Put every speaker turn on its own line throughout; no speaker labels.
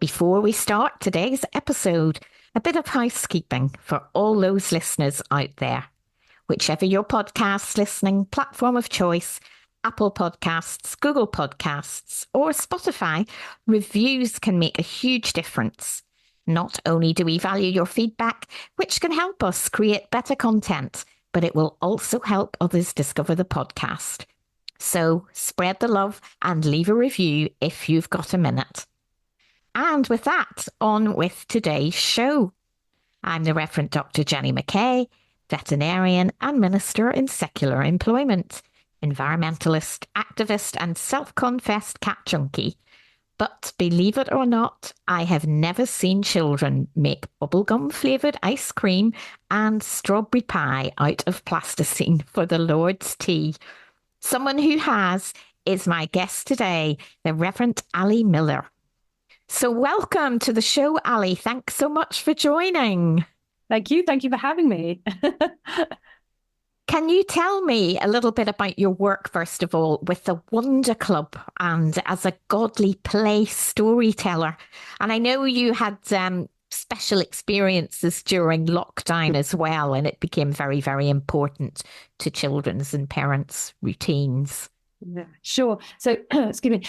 Before we start today's episode, a bit of housekeeping for all those listeners out there. Whichever your podcast listening platform of choice, Apple Podcasts, Google Podcasts, or Spotify, reviews can make a huge difference. Not only do we value your feedback, which can help us create better content, but it will also help others discover the podcast. So spread the love and leave a review if you've got a minute. And with that, on with today's show. I'm the Reverend Dr. Jenny McKay, veterinarian and minister in secular employment, environmentalist, activist and self-confessed cat junkie. But believe it or not, I have never seen children make bubblegum flavoured ice cream and strawberry pie out of plasticine for the Lord's tea. Someone who has is my guest today, the Reverend Ali Miller. So welcome to the show, Ali. Thanks so much for joining.
Thank you. Thank you for having me.
Can you tell me a little bit about your work, first of all, with the Wonder Club and as a godly play storyteller? And I know you had special experiences during lockdown as well, and it became very, very important to children's and parents' routines.
Yeah, sure. So, excuse me.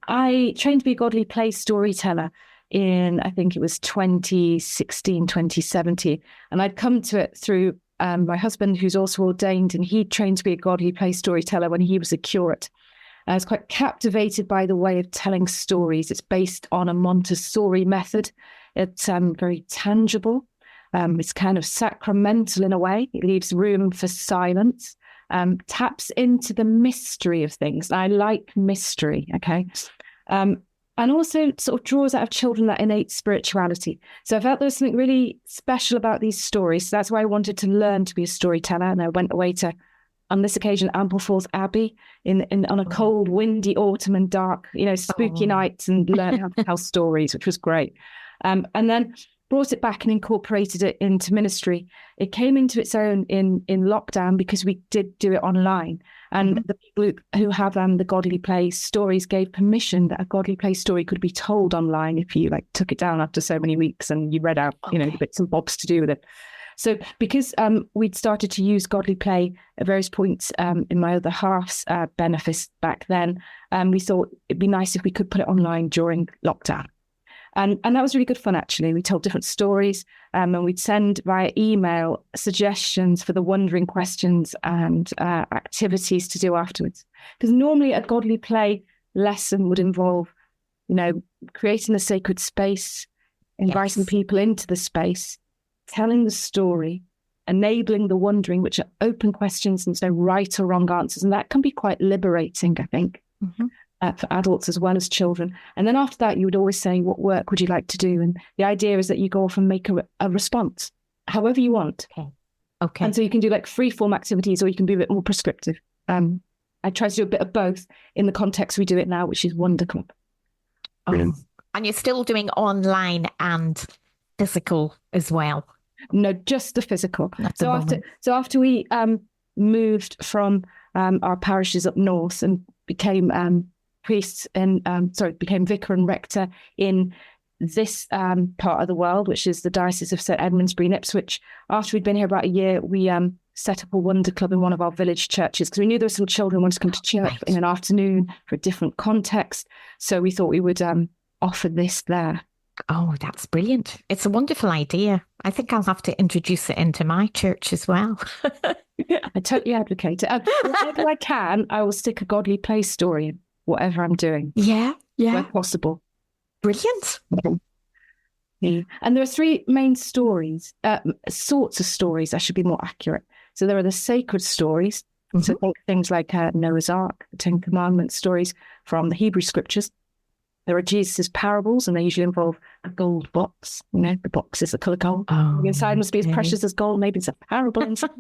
I trained to be a godly play storyteller in, I think it was 2016, 2017. And I'd come to it through my husband, who's also ordained, and he trained to be a godly play storyteller when he was a curate. I was quite captivated by the way of telling stories. It's based on a Montessori method. It's very tangible. It's kind of sacramental in a way. It leaves room for silence. Taps into the mystery of things. I like mystery, okay? And also sort of draws out of children that innate spirituality. So I felt there was something really special about these stories. So that's why I wanted to learn to be a storyteller. And I went away to, on this occasion, Ampleforth Abbey on a cold, windy autumn and dark, spooky nights, and learned how to tell stories, which was great. And then brought it back and incorporated it into ministry. It came into its own in lockdown because we did do it online. And the people who have the Godly Play stories gave permission that a Godly Play story could be told online if you took it down after so many weeks and you read out, the bits and bobs to do with it. So because we'd started to use Godly Play at various points in my other half's benefice back then, we thought it'd be nice if we could put it online during lockdown. And that was really good fun, actually. We told different stories and we'd send via email suggestions for the wondering questions and activities to do afterwards. Because normally a Godly Play lesson would involve, creating a sacred space, inviting people into the space, telling the story, enabling the wondering, which are open questions and there's no right or wrong answers. And that can be quite liberating, I think. For adults as well as children. And then after that, you would always say, what work would you like to do? And the idea is that you go off and make a response, however you want.
Okay.
And so you can do free form activities, or you can be a bit more prescriptive. I try to do a bit of both in the context we do it now, which is Wonder Club.
And you're still doing online and physical as well?
No, just the physical. So after we moved from our parishes up north and became priests and became vicar and rector in this part of the world, which is the Diocese of St Edmundsbury in Ipswich. After we'd been here about a year, we set up a Wonder Club in one of our village churches because we knew there were some children who wanted to come to church in an afternoon for a different context. So we thought we would offer this there.
Oh, that's brilliant. It's a wonderful idea. I think I'll have to introduce it into my church as well.
I totally advocate it. Whenever I can, I will stick a Godly Play story in whatever I'm doing.
Yeah.
Where possible.
Brilliant.
Yeah. And there are three main stories, sorts of stories, I should be more accurate. So there are the sacred stories. So think things like Noah's Ark, the Ten Commandments stories from the Hebrew scriptures. There are Jesus' parables, and they usually involve a gold box. The box is a colour gold. The inside must be as precious as gold. Maybe it's a parable inside.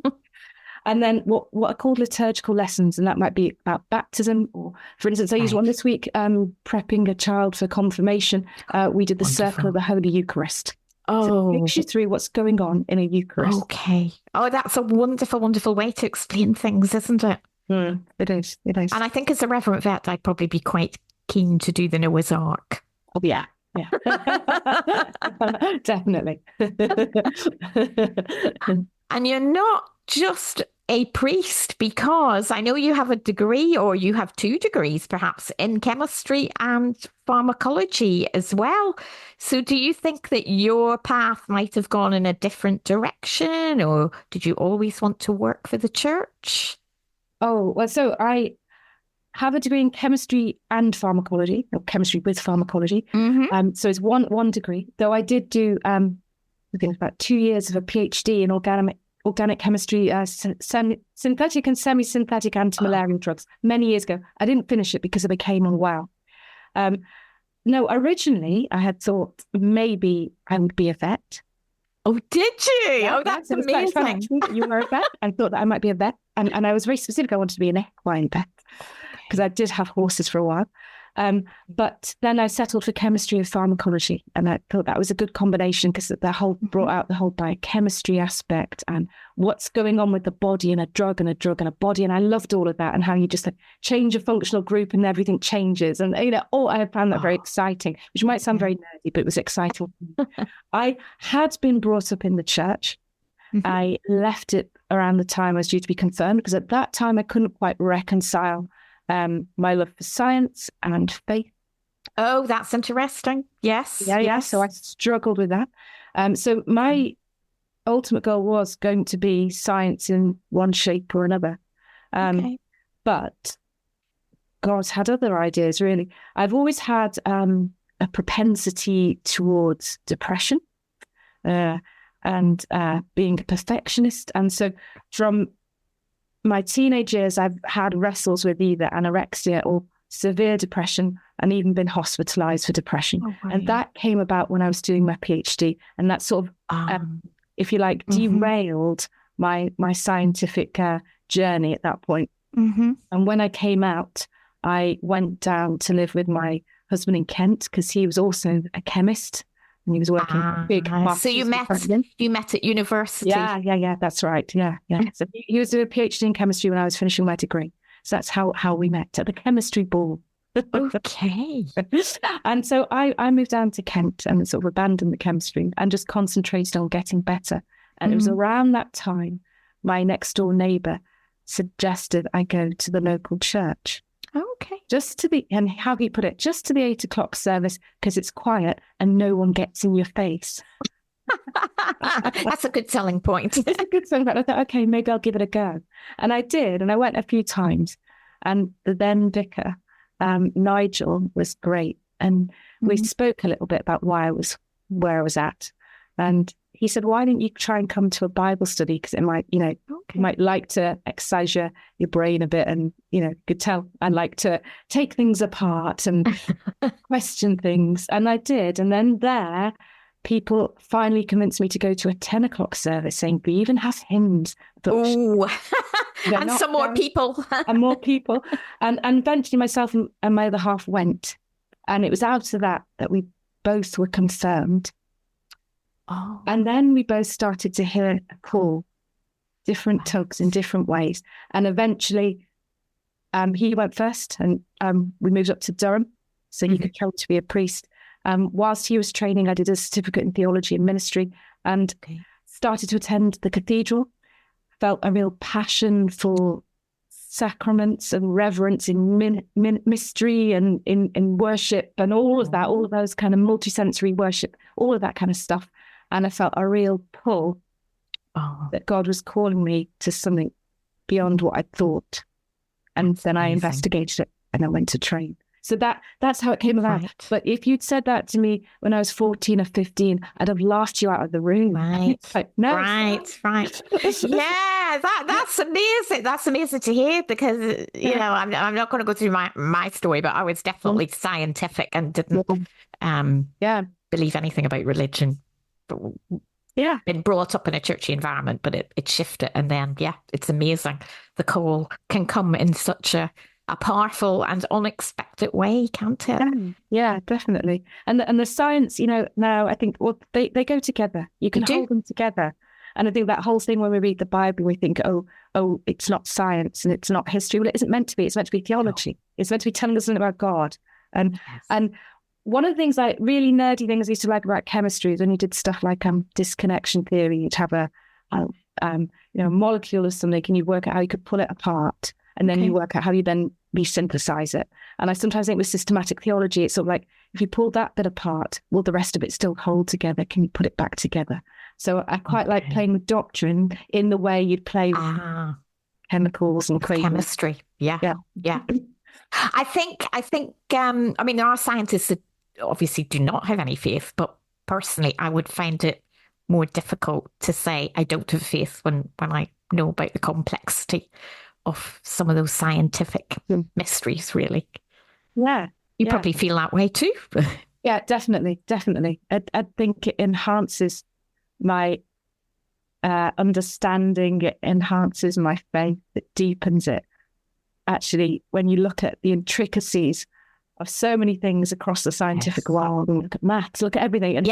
And then what are called liturgical lessons, and that might be about baptism. Or, for instance, I used one this week, prepping a child for confirmation. We did the Circle of the Holy Eucharist. So it takes you through what's going on in a Eucharist.
Okay. Oh, that's a wonderful, wonderful way to explain things, isn't it?
It is. It is.
And I think as a reverend vet, I'd probably be quite keen to do the Noah's Ark.
Oh, yeah. Yeah. Definitely.
And you're not just a priest, because I know you have a degree, or you have two degrees perhaps, in chemistry and pharmacology as well. So do you think that your path might have gone in a different direction, or did you always want to work for the church?
Oh, well, so I have a degree in chemistry and pharmacology, or chemistry with pharmacology.
Mm-hmm.
So it's one degree, though I did do I think it was about 2 years of a PhD in organic chemistry, synthetic and semi-synthetic anti-malarial drugs many years ago. I didn't finish it because I became unwell. No, originally I had thought maybe I would be a vet.
Oh, did you?
Yeah,
oh, that's
it was quite fun,
amazing.
actually, that you were a vet. I thought that I might be a vet. And I was very specific. I wanted to be an equine vet because I did have horses for a while. But then I settled for chemistry and pharmacology, and I thought that was a good combination because brought out the whole biochemistry aspect and what's going on with the body, and a drug and a body. And I loved all of that, and how you just change a functional group and everything changes. And I found that very exciting, which might sound very nerdy, but it was exciting. I had been brought up in the church. Mm-hmm. I left it around the time I was due to be confirmed, because at that time I couldn't quite reconcile my love for science and faith.
Oh, that's interesting. Yes.
Yeah. So I struggled with that. So my ultimate goal was going to be science in one shape or another. But God's had other ideas, really. I've always had a propensity towards depression and being a perfectionist. And so from my teenage years, I've had wrestles with either anorexia or severe depression, and even been hospitalized for depression. Oh, wow. And that came about when I was doing my PhD. And that sort of, if you like, derailed my scientific journey at that point. Mm-hmm. And when I came out, I went down to live with my husband in Kent, because he was also a chemist. And he was working big.
So you met at university.
Yeah. That's right. Yeah. So he was doing a PhD in chemistry when I was finishing my degree. So that's how we met, at the chemistry ball.
Okay.
And so I moved down to Kent and sort of abandoned the chemistry and just concentrated on getting better. And it was around that time my next door neighbour suggested I go to the local church.
Okay.
And how he put it, just to the 8 o'clock service, because it's quiet and no one gets in your face.
That's a good selling point.
It's a good selling point. I thought, okay, maybe I'll give it a go. And I did. And I went a few times. And the then vicar, Nigel, was great. And we spoke a little bit about why I was where I was at. And he said, why didn't you try and come to a Bible study? Because it might, you might like to exercise your brain a bit. And, you could tell I like to take things apart and question things. And I did. And then there, people finally convinced me to go to a 10 o'clock service, saying, we even have hymns.
Oh, and some more people.
And more people. And eventually myself and my other half went. And it was out of that we both were confirmed. Oh. And then we both started to hear a call, different tugs in different ways. And eventually he went first, and we moved up to Durham so he could come to be a priest. Whilst he was training, I did a certificate in theology and ministry, and started to attend the cathedral. Felt a real passion for sacraments and reverence in mystery and in worship and all of that, all of those kind of multisensory worship, all of that kind of stuff. And I felt a real pull that God was calling me to something beyond what I thought. And then I investigated it and I went to train. So that's how it came about. Right. But if you'd said that to me when I was 14 or 15, I'd have laughed you out of the room.
Right.
Like, no,
right. Yeah, that's amazing. That's amazing to hear, because, I'm not going to go through my story, but I was definitely scientific and didn't believe anything about religion. Been brought up in a churchy environment, but it shifted. And then, it's amazing. The call can come in such a powerful and unexpected way, can't it?
Yeah, definitely. And the science, now I think, they go together. You can hold them together. And I think that whole thing when we read the Bible, we think, oh, it's not science and it's not history. Well, it isn't meant to be. It's meant to be theology. No. It's meant to be telling us something about God. And one of the things, like really nerdy things I used to like about chemistry is when you did stuff like disconnection theory, you'd have a molecule of something, and you work out how you could pull it apart, and then you work out how you then resynthesize it. And I sometimes think with systematic theology, it's sort of like, if you pull that bit apart, will the rest of it still hold together? Can you put it back together? So I quite like playing with doctrine in the way you'd play with chemicals and
chemistry. Yeah. I think. I mean, there are scientists that obviously do not have any faith, but personally, I would find it more difficult to say I don't have faith when I know about the complexity of some of those scientific mysteries, really.
Yeah.
You probably feel that way too.
Yeah, definitely. I think it enhances my understanding, it enhances my faith, it deepens it. Actually, when you look at the intricacies of so many things across the scientific world, and look at maths, look at everything. And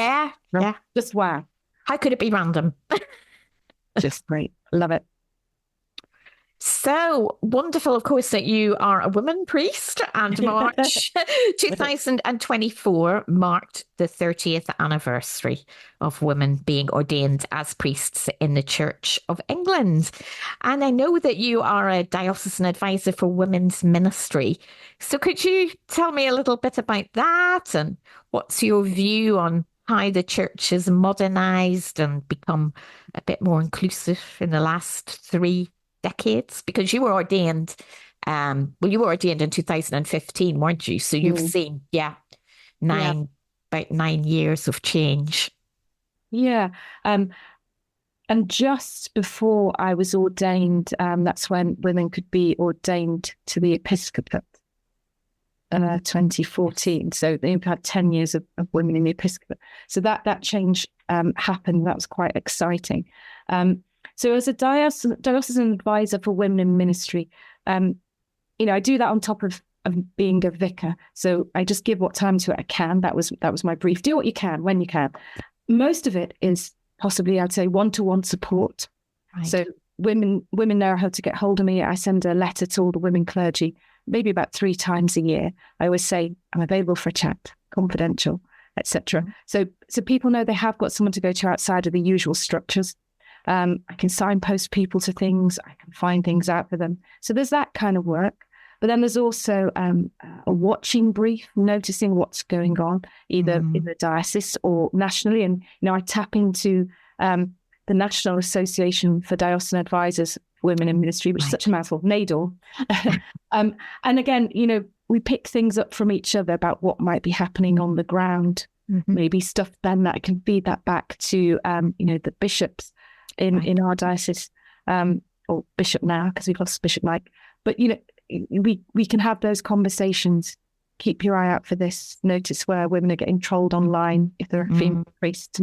just wow.
How could it be random?
Just great. Love it.
So wonderful, of course, that you are a woman priest, and March 2024 marked the 30th anniversary of women being ordained as priests in the Church of England. And I know that you are a diocesan advisor for women's ministry. So could you tell me a little bit about that, and what's your view on how the church has modernized and become a bit more inclusive in the last 3 decades? Because you were ordained, you were ordained in 2015, weren't you? So you've seen, about 9 years of change. Yeah.
And just before I was ordained, that's when women could be ordained to the episcopate. 2014. So they've had 10 years of women in the episcopate. So that change happened. That was quite exciting. So as a diocesan advisor for women in ministry, I do that on top of being a vicar. So I just give what time to it I can. That was my brief. Do what you can when you can. Most of it is possibly, I'd say, one-to-one support. Right. So women know how to get hold of me. I send a letter to all the women clergy, maybe about 3 times a year. I always say I'm available for a chat, confidential, etc. So people know they have got someone to go to outside of the usual structures. I can signpost people to things. I can find things out for them. So there's that kind of work. But then there's also a watching brief, noticing what's going on, either in the diocese or nationally. And, I tap into the National Association for Diocesan Advisors for Women in Ministry, which is such a mouthful, NADOL. And again, we pick things up from each other about what might be happening on the ground, maybe stuff then that can feed that back to, the bishops in our diocese, or Bishop now, because we've lost Bishop Mike. But, we can have those conversations. Keep your eye out for this. Notice where women are getting trolled online if they're a female priest.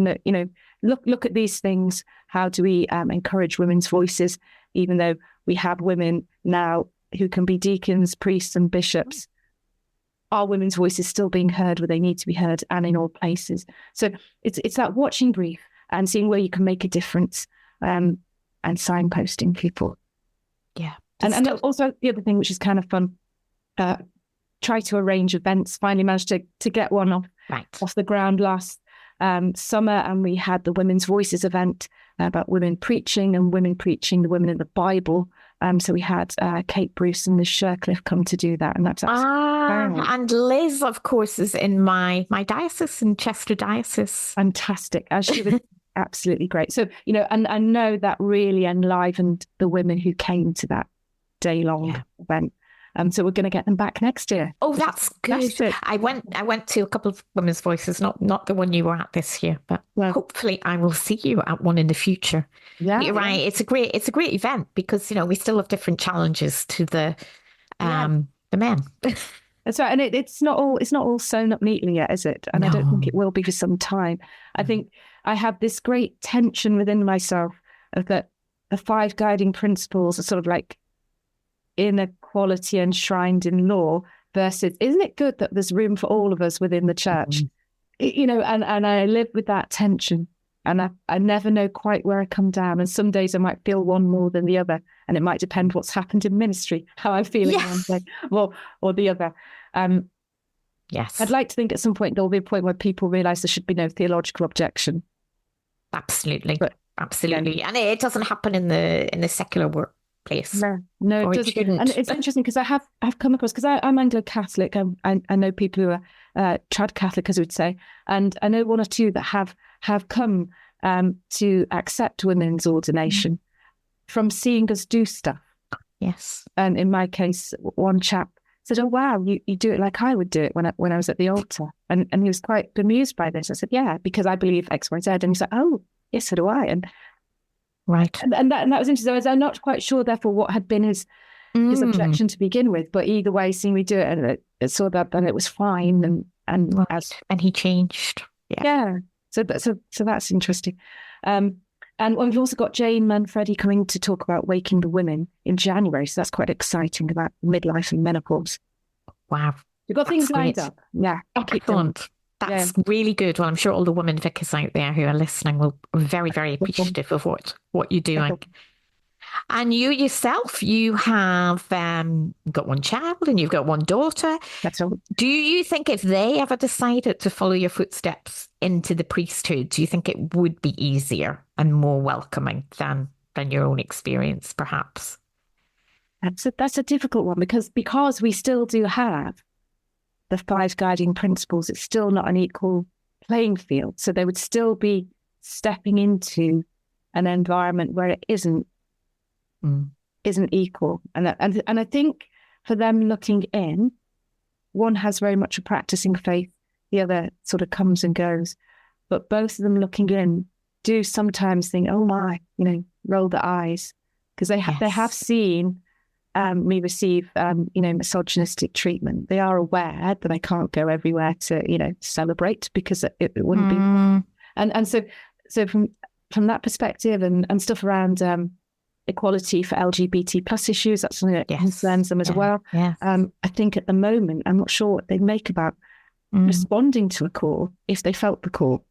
Look at these things. How do we encourage women's voices, even though we have women now who can be deacons, priests, and bishops? Are women's voices still being heard where they need to be heard, and in all places? So it's that watching brief and seeing where you can make a difference, and signposting people.
Yeah.
And also the other thing, which is kind of fun, try to arrange events. Finally managed to get one off the ground last summer, and we had the Women's Voices event about women preaching and women preaching the women in the Bible. So we had Kate Bruce and Liz Shercliffe come to do that, and that's absolutely
and Liz, of course, is in my diocese, in Chester Diocese.
Fantastic, as she was. Absolutely great. So, and I know that really enlivened the women who came to that day-long event. So we're going to get them back next year.
Oh, that's good. I went to a couple of Women's Voices, not the one you were at this year, but hopefully I will see you at one in the future. Yeah, you're right. It's a great event because we still have different challenges to the men.
That's right, and it's not all sewn up neatly yet, is it? And I don't think it will be for some time. I think I have this great tension within myself of that the 5 guiding principles are sort of like inequality enshrined in law versus, isn't it good that there's room for all of us within the church? And I live with that tension, and I never know quite where I come down. And some days I might feel one more than the other, and it might depend what's happened in ministry, how I'm feeling one day or the other.
Yes.
I'd like to think at some point there'll be a point where people realise there should be no theological objection.
Absolutely.
But
Absolutely.
yeah.
And it doesn't happen in the secular workplace.
No,
Or
it
it
doesn't.
shouldn't.
And it's interesting because I've come across, because I'm Anglo-Catholic. I know people who are trad Catholic, as we would say, and I know one or two that have come to accept women's ordination from seeing us do stuff.
Yes.
And in my case, one chap said, "Oh wow, you do it like I would do it when I was at the altar," and he was quite bemused by this. I said, "Yeah, because I believe X, Y, Z," and he's like, "Oh, yes, so do I." And
Right.
and that was interesting. I'm not quite sure, therefore, what had been his objection to begin with, but either way, seeing me do it, and it saw that, and it was fine, and
right. And he changed.
Yeah. So that's interesting. And we've also got Jane Manfredi coming to talk about Waking the Women in January. So that's quite exciting, about midlife and menopause.
Wow.
You've got things lined up. Yeah.
Excellent. That's really good. Well, I'm sure all the women vicars out there who are listening will be very, very appreciative of what you're doing. And you yourself, you have got one child and you've got one daughter.
That's all.
Do you think if they ever decided to follow your footsteps into the priesthood, do you think it would be easier and more welcoming than your own experience, perhaps?
That's a difficult one because we still do have the 5 guiding principles. It's still not an equal playing field. So they would still be stepping into an environment where it isn't equal. And I think for them looking in, one has very much a practicing faith, the other sort of comes and goes. But both of them looking in do sometimes think, oh my, roll their eyes, because they have seen me receive misogynistic treatment. They are aware that I can't go everywhere to celebrate because it wouldn't be. And so from that perspective and stuff around equality for LGBT plus issues, that's something that concerns them as well.
Yes.
I think at the moment, I'm not sure what they'd make about responding to a call if they felt the call.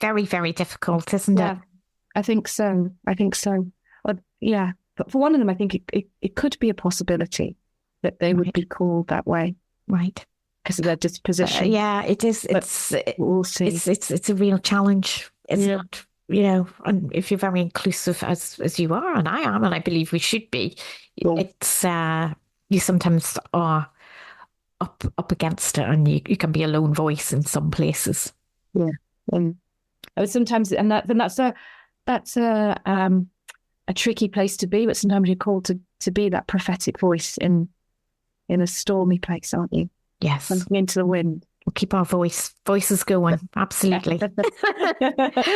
Very, very difficult, isn't it?
I think so. But for one of them, I think it could be a possibility that they would be called that way.
Right.
Because of their disposition.
It is.
We'll see.
It's a real challenge. It's not, and if you're very inclusive as you are, and I am, and I believe we should be, it's you sometimes are up against it, and you can be a lone voice in some places.
Yeah, and sometimes, that's a tricky place to be, but sometimes you're called to be that prophetic voice in a stormy place, aren't you?
Yes,
something into the wind.
We'll keep our voices going. Absolutely.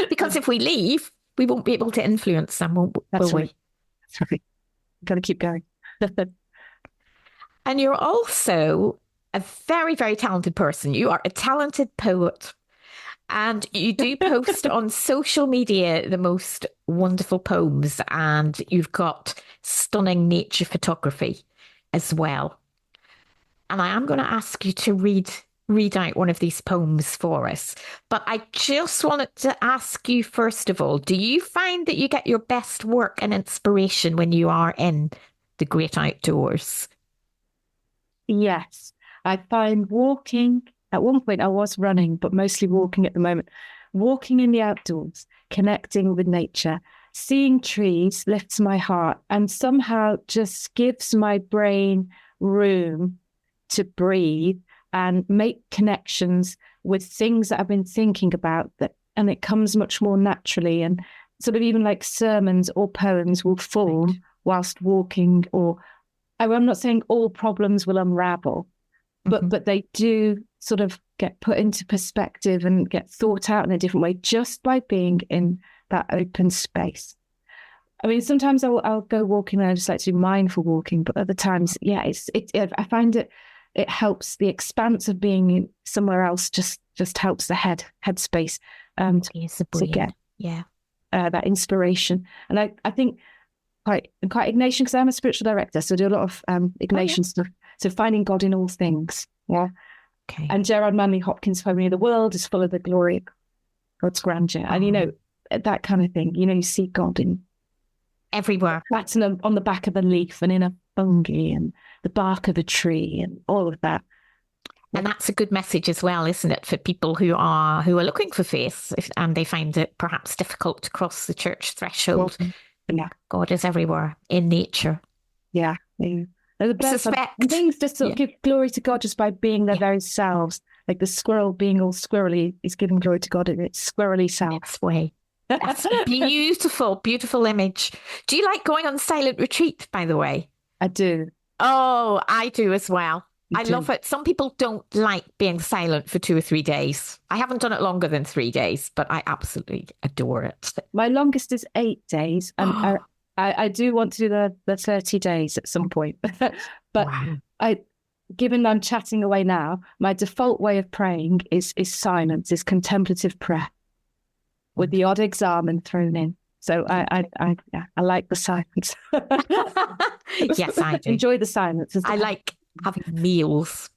Because if we leave, we won't be able to influence them, will we?
That's right. Got to keep going.
And you're also a very, very talented person. You are a talented poet. And you do post on social media the most wonderful poems. And you've got stunning nature photography as well. And I am going to ask you to read out one of these poems for us. But I just wanted to ask you, first of all, do you find that you get your best work and inspiration when you are in the great outdoors?
Yes. I find walking, at one point I was running, but mostly walking at the moment. Walking in the outdoors, connecting with nature, seeing trees lifts my heart and somehow just gives my brain room to breathe and make connections with things that I've been thinking about, and it comes much more naturally, and sort of even like sermons or poems will form whilst walking. Or I'm not saying all problems will unravel, but they do sort of get put into perspective and get thought out in a different way just by being in that open space. I mean, sometimes I'll go walking and I just like to do mindful walking, but other times, I find it helps. The expanse of being somewhere else just helps the headspace to get that inspiration. And I think quite Ignatian, because I'm a spiritual director, so I do a lot of Ignatian stuff. So finding God in all things. Yeah.
Okay.
And Gerard Manley Hopkins' poem, "The world is full of the glory of God's grandeur." And that kind of thing. You see God in
everywhere.
That's on the back of a leaf and in a fungi and the bark of a tree and all of that.
And that's a good message as well, isn't it, for people who are looking for faith and they find it perhaps difficult to cross the church threshold.
Yeah.
God is everywhere in nature.
Yeah. They're the best.
Suspect.
And things just sort of give glory to God just by being their very selves. Like the squirrel being all squirrely is giving glory to God in its squirrely self.
That's way. That's a beautiful, beautiful image. Do you like going on silent retreat, by the way?
I do.
Oh, I do as well. I
do.
love it. Some people don't like being silent for 2 or 3 days. I haven't done it longer than 3 days, but I absolutely adore it.
My longest is 8 days, and I do want to do the 30 days at some point. But
Wow.
Given I'm chatting away now, my default way of praying is silence, is contemplative prayer, with the odd examen thrown in. So I like the silence.
Yes, I do.
Enjoy the silence.
I like having meals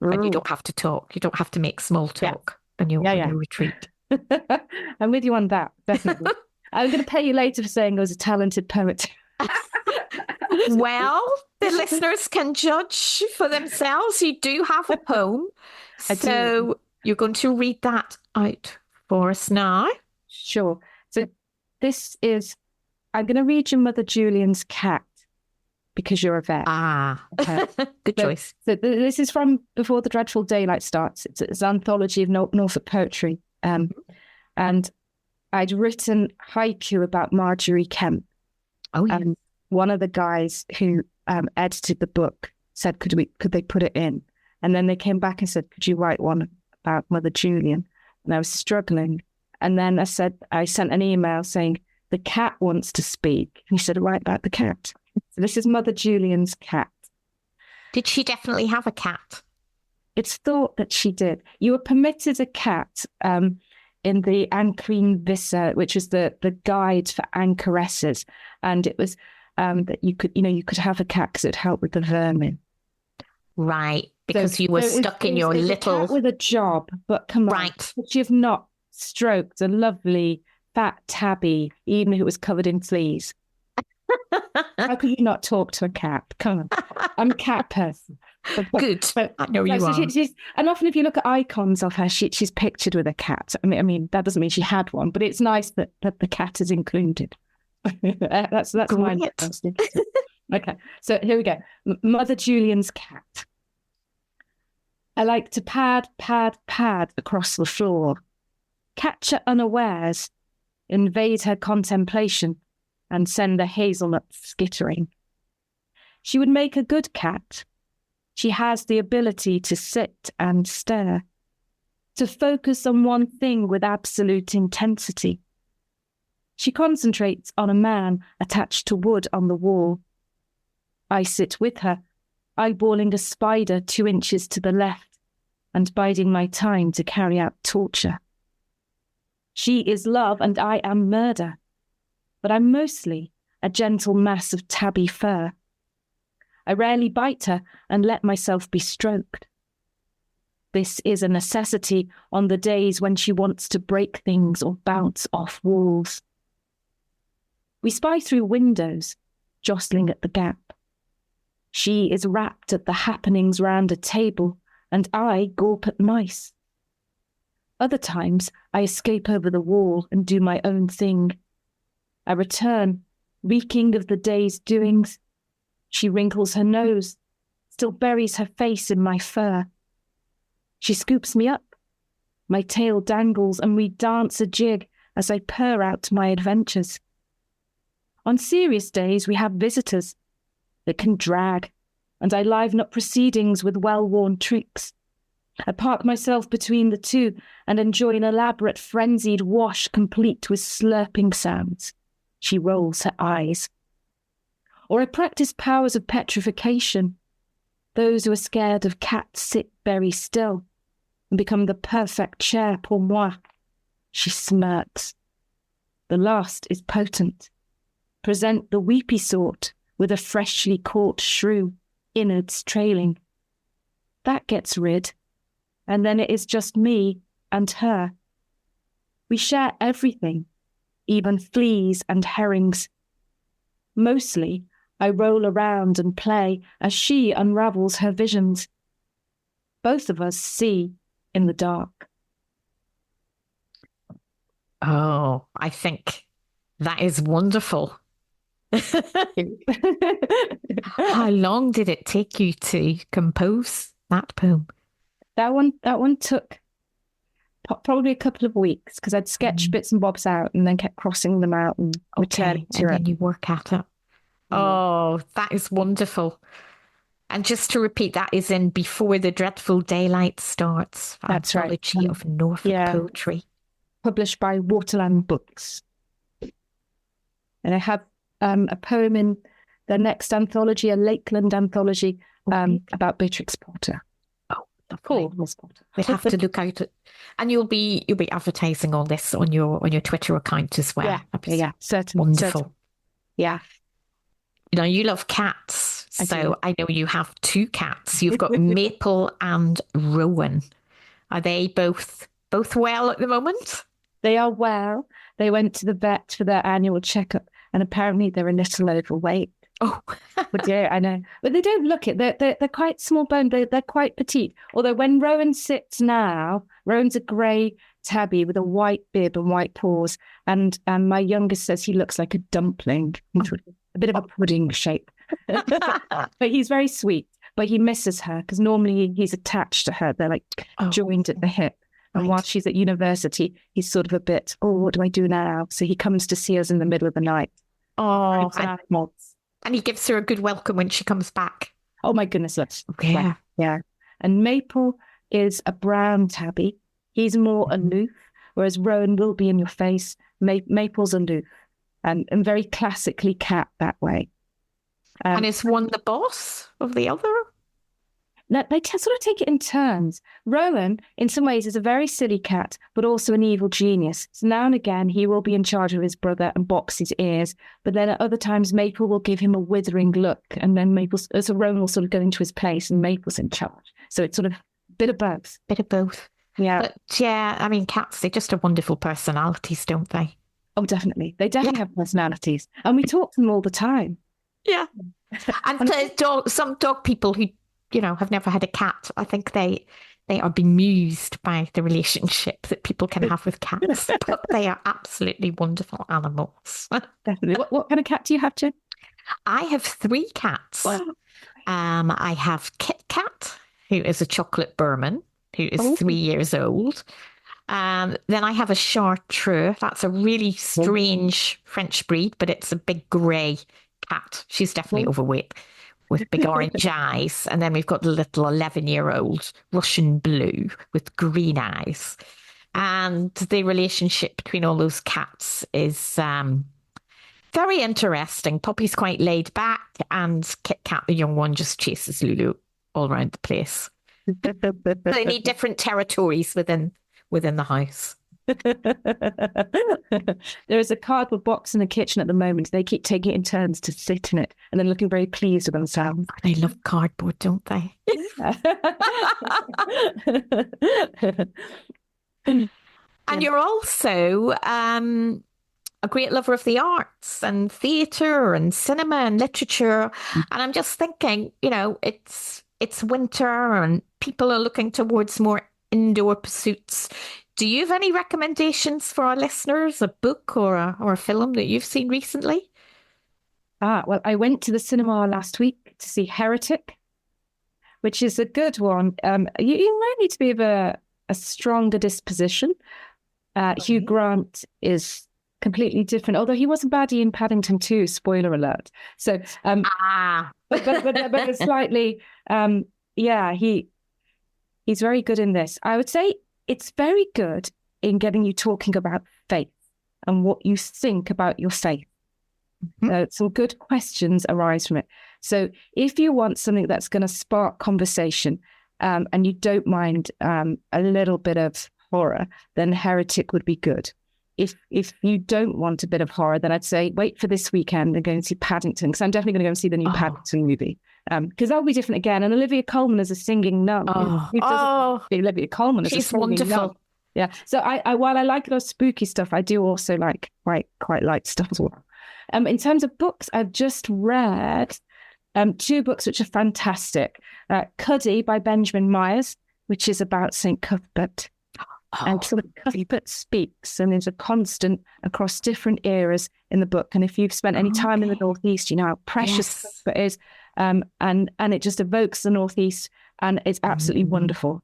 when you don't have to talk. You don't have to make small talk on your retreat.
I'm with you on that, definitely. I'm going to pay you later for saying I was a talented poet.
Well, the listeners can judge for themselves. You do have a poem. So you're going to read that out for us now.
Sure. So I'm going to read you Mother Julian's Cat, because you're a vet.
Okay. Good choice.
So this is from Before the Dreadful Daylight Starts. It's an anthology of Norfolk poetry. And I'd written haiku about Marjorie Kemp.
Oh, yeah.
One of the guys who edited the book said, could they put it in? And then they came back and said, could you write one about Mother Julian? And I was struggling. And then I sent an email saying, the cat wants to speak. And he said, write about the cat. So this is Mother Julian's cat.
Did she definitely have a cat?
It's thought that she did. You were permitted a cat in the Ancrine Vissa, which is the guide for anchoresses. And it was that you could have a cat because it helped with the vermin.
Right, because you were stuck in your little...
A cat with a job, but come on.
Right.
But you've not stroked a lovely fat tabby, even if it was covered in fleas. How could you not talk to a cat? Come on. I'm a cat person.
Good. I know you are.
And often if you look at icons of her, she's pictured with a cat. I mean, that doesn't mean she had one, but it's nice that the cat is included. That's mine. Okay, so here we go. Mother Julian's cat. I like to pad across the floor, catch her unawares, invade her contemplation, and send the hazelnuts skittering. She would make a good cat. She has the ability to sit and stare, to focus on one thing with absolute intensity. She concentrates on a man attached to wood on the wall. I sit with her, eyeballing a spider 2 inches to the left and biding my time to carry out torture. She is love and I am murder, but I'm mostly a gentle mass of tabby fur. I rarely bite her and let myself be stroked. This is a necessity on the days when she wants to break things or bounce off walls. We spy through windows, jostling at the gap. She is rapt at the happenings round a table, and I gawp at mice. Other times, I escape over the wall and do my own thing. I return, reeking of the day's doings. She wrinkles her nose, still buries her face in my fur. She scoops me up. My tail dangles, and we dance a jig as I purr out my adventures. On serious days, we have visitors. It can drag, and I liven up proceedings with well-worn tricks. I park myself between the two and enjoy an elaborate frenzied wash complete with slurping sounds. She rolls her eyes. Or I practice powers of petrification. Those who are scared of cats sit very still and become the perfect chair pour moi. She smirks. The last is potent. Present the weepy sort with a freshly caught shrew, innards trailing. That gets rid, and then it is just me and her. We share everything, even fleas and herrings. Mostly, I roll around and play as she unravels her visions. both of us see in the dark.
Oh, I think that is wonderful. How long did it take you to compose that poem?
That one took probably a couple of weeks because I'd sketched bits and bobs out and then kept crossing them out and returning to it.
And then you work at it. Oh, that is wonderful. And just to repeat, that is in Before the Dreadful Daylight Starts,
That's right.
Anthology of Norfolk Poetry.
Published by Waterland Books. And I have a poem in the next anthology, a Lakeland anthology, about Beatrix Potter.
Oh, cool. We'll have to look out at, and you'll be advertising all this on your Twitter account as well.
Yeah, certainly.
Wonderful.
Certainly. Yeah.
You know, you love cats, so I know you have two cats. You've got Maple and Rowan. Are they both well at the moment?
They are well. They went to the vet for their annual checkup, and apparently they're a little overweight.
Oh,
but yeah, I know. But they don't look it. They're quite small boned. They're quite petite. Although when Rowan sits now, Rowan's a grey tabby with a white bib and white paws, and my youngest says he looks like a dumpling, a bit of a pudding shape. But he's very sweet. But he misses her because normally he's attached to her. They're like joined at the hip. And while she's at university, he's sort of a bit, what do I do now? So he comes to see us in the middle of the night.
Oh, and he gives her a good welcome when she comes back.
Oh, my goodness.
Yeah.
Yeah. And Maple is a brown tabby. He's more aloof, whereas Rowan will be in your face. Maple's aloof and very classically cat that way.
And is one the boss of the other?
No, they sort of take it in turns. Rowan, in some ways, is a very silly cat, but also an evil genius. So now and again, he will be in charge of his brother and box his ears. But then at other times, Maple will give him a withering look. And then so Rowan will sort of go into his place and Maple's in charge. So it's sort of a bit of both.
Bit of both.
Yeah.
But yeah, I mean, cats, they just have wonderful personalities, don't they?
Oh, definitely. They definitely have personalities. And we talk to them all the time.
Yeah. And some dog people who, have never had a cat, I think they are bemused by the relationship that people can have with cats. But they are absolutely wonderful animals.
Definitely. What kind of cat do you have, Jen?
I have 3 cats. Wow. I have Kit Kat, who is a chocolate Burman, who is 3 years old. Then I have a Chartreux. That's a really strange French breed, but it's a big grey cat. She's definitely overweight with big orange eyes. And then we've got the little 11-year-old Russian Blue with green eyes. And the relationship between all those cats is very interesting. Poppy's quite laid back, and Kit Kat, the young one, just chases Lulu all around the place. They need different territories within the house.
There is a cardboard box in the kitchen at the moment. They keep taking it in turns to sit in it and then looking very pleased with themselves.
They love cardboard, don't they? And you're also a great lover of the arts and theatre and cinema and literature. And I'm just thinking, it's winter and people are looking towards more indoor pursuits. Do you have any recommendations for our listeners, a book or a film that you've seen recently?
Well, I went to the cinema last week to see Heretic, which is a good one. You might need to be of a stronger disposition. Hugh Grant is completely different, although he was a baddie in Paddington 2, spoiler alert. So, but it's slightly, he's very good in this. I would say it's very good in getting you talking about faith and what you think about your faith. Some good questions arise from it. So if you want something that's going to spark conversation and you don't mind a little bit of horror, then Heretic would be good. If you don't want a bit of horror, then I'd say wait for this weekend and go and see Paddington, because I'm definitely going to go and see the new Paddington movie. Because that'll be different again. And Olivia Colman is a singing nun. Olivia Colman is a singing
wonderful.
Nun. Yeah. So I while I like those spooky stuff, I do also like quite light stuff as well. In terms of books, I've just read 2 books which are fantastic. Cuddy by Benjamin Myers. which is about St. Cuthbert. And sort of Cuthbert speaks, and there's a constant across different eras in the book. And if you've spent any time in the Northeast, you know how precious Cuthbert is. And it just evokes the Northeast, and it's absolutely wonderful.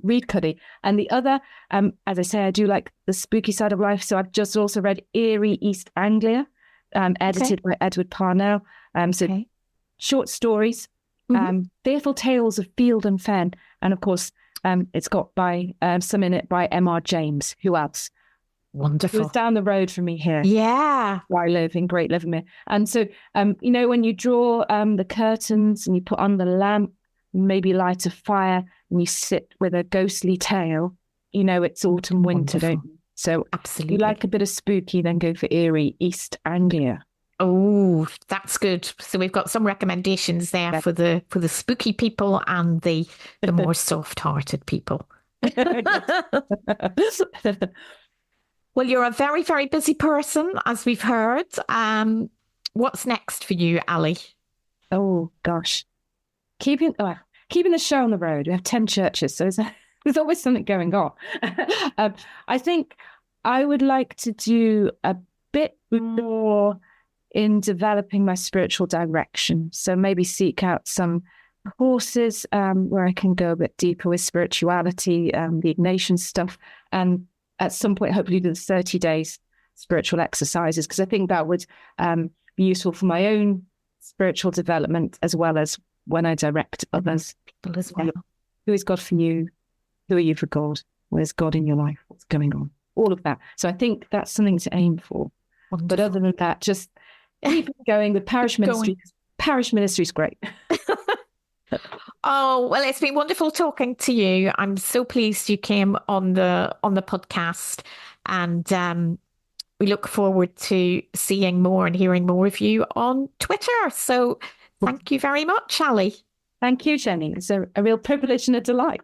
Read Cuddy. And the other, as I say, I do like the spooky side of life. So I've just also read Eerie East Anglia, edited by Edward Parnell. Short stories, fearful tales of field and fen, and of course, it's got some in it by M.R. James. Who else?
Wonderful.
It was down the road from me here.
Yeah.
Where I live in Great Livermere. And so, you know, when you draw the curtains and you put on the lamp, maybe light a fire, and you sit with a ghostly tale, you know, it's autumn, winter, don't you? So
absolutely.
If you like a bit of spooky, then go for Eerie East Anglia.
Oh, that's good. So we've got some recommendations there for the spooky people and the more soft-hearted people. Well, you're a very, very busy person, as we've heard. What's next for you, Ali?
Oh gosh, keeping the show on the road. We have 10 churches, so there's always something going on. I think I would like to do a bit more in developing my spiritual direction. So maybe seek out some courses where I can go a bit deeper with spirituality, the Ignatian stuff, and at some point hopefully do the 30 days spiritual exercises, because I think that would be useful for my own spiritual development as well as when I direct others.
People as well.
Who is God for you? Who are you for God? Where's God in your life? What's going on? All of that. So I think that's something to aim for. Wonderful. But other than that, just keep going with parish ministry. Parish ministry is great.
Oh, well, it's been wonderful talking to you. I'm so pleased you came on the podcast, and we look forward to seeing more and hearing more of you on Twitter. So thank you very much, Ali.
Thank you, Jenny. It's a real privilege and a delight.